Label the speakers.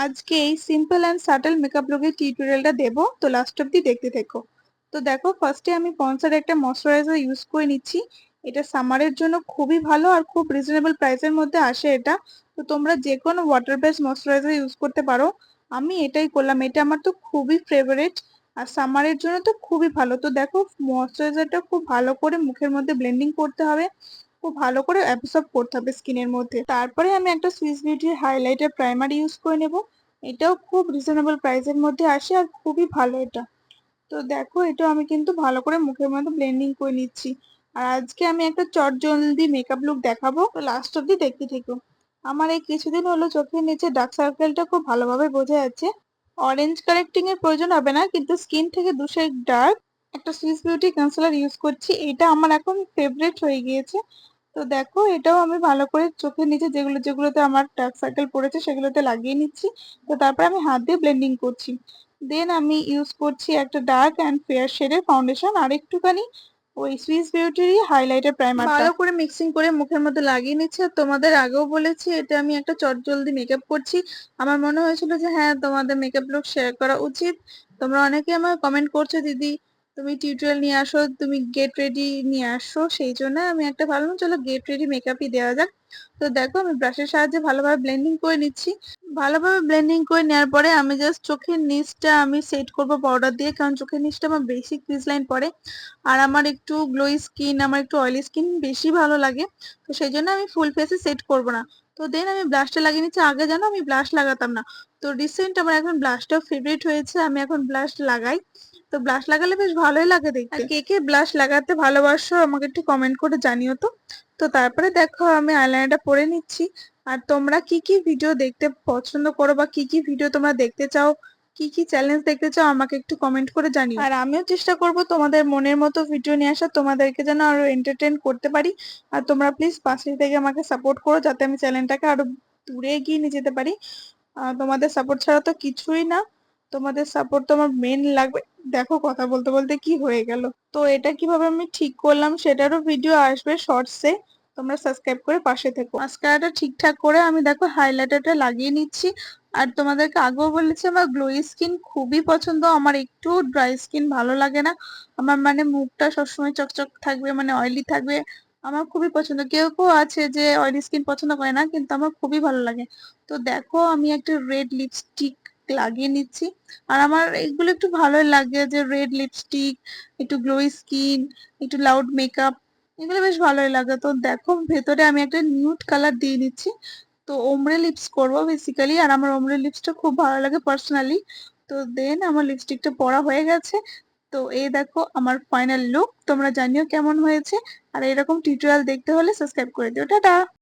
Speaker 1: আজকে এই simple and subtle makeup লুকের টিউটোরিয়ালটা দেবো, তো লাস্ট অব্দি দেখতে থেকো। তো দেখো, ফার্স্টে আমি পন্সের একটা ময়শ্চারাইজার ইউজ করে নিচ্ছি। এটা সামারের জন্য খুবই ভালো আর খুব রিজনেবল প্রাইসের মধ্যে আসে এটা। তো তোমরা যে কোনো ওয়াটার বেস ময়শ্চারাইজার ইউজ করতে পারো। আমি এটাই করলাম, এটা আমার তো খুবই ফেভারিট আর সামারের জন্য তো খুবই ভালো। তো দেখো, ময়শ্চারাইজারটা খুব ভালো করে মুখের মধ্যে ব্লেন্ডিং করতে হবে, খুব ভালো করে অ্যাবসর্ব করতে হবে স্কিনের মধ্যে। তারপরে আমি একটা সুইস বিউটির হাইলাইটার প্রাইমার ইউজ করে নেব। এটাও খুব রিজনেবল প্রাইসের মধ্যে আসে আর খুবই ভালো এটা। তো দেখো, এটা আমি কিন্তু ভালো করে মুখের মধ্যে ব্লেন্ডিং করে নিচ্ছি। আর আজকে আমি একটা চটজলদি মেকআপ লুক দেখাবো, তো লাস্ট অব্দি দেখতে থেকো। আমার এই কিছুদিন হলো চোখের নিচে ডার্ক সার্কেলটা খুব ভালোভাবে বোঝা যাচ্ছে। অরেঞ্জ কারেক্টিং এর প্রয়োজন হবে না, কিন্তু স্কিন থেকে দু শেড ডার্ক একটা সুইস বিউটি কনসিলার ইউজ করছি, এটা আমার এখন ফেভারিট হয়ে গিয়েছে। তো দেখো, এটাও আমি ভালো করে চোখের নিচে যেগুলোতে আমার ডার্ক সার্কেল পড়েছে সেগুলোতে লাগিয়ে নিচ্ছি। তো তারপর আমি হাত দিয়ে ব্লেন্ডিং করছি। দেন আমি ইউজ করছি একটা ডার্ক অ্যান্ড ফেয়ার শেডের ফাউন্ডেশন আর একটুখানি ওই সুইস বিউটির হাইলাইটার প্রাইমার ভালো করে মিক্সিং করে মুখের মধ্যে লাগিয়ে নিচ্ছি। আর তোমাদের আগেও বলেছি, এটা আমি একটা চটজলদি মেকআপ করছি। আমার মনে হয়েছিল যে হ্যাঁ, তোমাদের মেকআপ লুক শেয়ার করা উচিত। তোমরা অনেকে আমার কমেন্ট করছো, দিদি তুমি টিউটোরিয়াল নিয়ে আসো, তুমি গেট রেডি নিয়ে আসো, সেই জন্য আমি একটা ভাবলাম চলো গেট রেডি মেকআপই দেওয়া যাক। তো দেখো, আমি ব্রাশের সাহায্যে ভালোভাবে ব্লেন্ডিং করে নিচ্ছি। ভালোভাবে ব্লেন্ডিং করে নেওয়ার পরে আমি জাস্ট চোখের নিচটা আমি সেট করব পাউডার দিয়ে, কারণ চোখের নিচটা আমার বেশি ক্রিজ লাইন পড়ে আর আমার একটু গ্লোই স্কিন, আমার একটু অয়েলি স্কিন বেশি ভালো লাগে। তো সেই জন্য আমি ফুল ফেসে সেট করব না। তো দেন আমি ব্লাশটা লাগিয়ে নিচ্ছি। আগে জানো আমি ব্লাশ লাগাতাম না, তো রিসেন্ট আমার এখন ব্লাশটা ফেভারিট হয়েছে, আমি এখন ব্লাশ লাগাই। তো ব্লাশ লাগালে বেশ ভালোই লাগে দেখতে। আর কে কে ব্লাশ লাগাতে ভালোবাসো আমাকে একটু কমেন্ট করে জানিও তো। তো তারপরে দেখো, আমি আইলাইনারটা পরে নিচ্ছি। আর তোমরা কি কি ভিডিও দেখতে পছন্দ করো বা কি কি ভিডিও তোমরা দেখতে চাও, কি কি চ্যালেঞ্জ দেখতে চাও, আমাকে একটু কমেন্ট করে জানিও। আর আমিও চেষ্টা করব তোমাদের মনের মতো ভিডিও নিয়ে আসা, তোমাদেরকে যেন আরো এন্টারটেইন করতে পারি। আর তোমরা প্লিজ পাশে থেকে আমাকে সাপোর্ট করো, যাতে আমি চ্যানেলটাকে আরো দূরে এগিয়ে নিয়ে যেতে পারি। তোমাদের সাপোর্ট ছাড়া তো কিছুই না, তোমাদের সাপোর্ট তো আমার মেন লাগবে। দেখো, কথা বলতে বলতে কি হয়ে গেল। তো এটা কিভাবে আমি ঠিক করলাম সেটারও ভিডিও আসবে শর্টসে, তোমরা সাবস্ক্রাইব করে পাশে থেকো। মাস্কারাটা ঠিকঠাক করে আমি দেখো হাইলাইটারটা লাগিয়ে নিচ্ছি। আর তোমাদেরকে আগেও বলেছি, আমার গ্লোই স্কিন খুবই পছন্দ, আমার একটু ড্রাই স্কিন ভালো লাগে না। আমার মানে মুখটা সবসময় চকচক থাকবে, মানে অয়েলি থাকবে, আমার খুবই পছন্দ। কেউ কেউ আছে যে অয়েলি স্কিন পছন্দ করে না, কিন্তু আমার খুবই ভালো লাগে। তো দেখো, আমি একটা রেড লিপস্টিক লাগিয়ে নিচ্ছি। আর আমার এগুলো একটু ভালোই লাগে, যে রেড লিপস্টিক, একটু গ্লোই স্কিন, একটু লাউড মেকআপ, এগুলো বেশ ভালোই লাগে। তো দেখো, ভেতরে আমি একটা নিউড কালার দিয়ে নিচ্ছি। তো ওমরে লিপস করবো বেসিক্যালি, আর আমার ওমরে লিপসটা খুব ভালো লাগে পার্সোনালি। তো দেন আমার লিপস্টিকটা পরা হয়ে গেছে। তো এই দেখো আমার ফাইনাল লুক, তোমরা জানিও কেমন হয়েছে। আর এরকম টিউটোরিয়াল দেখতে হলে সাবস্ক্রাইব করে দিও। টাটা।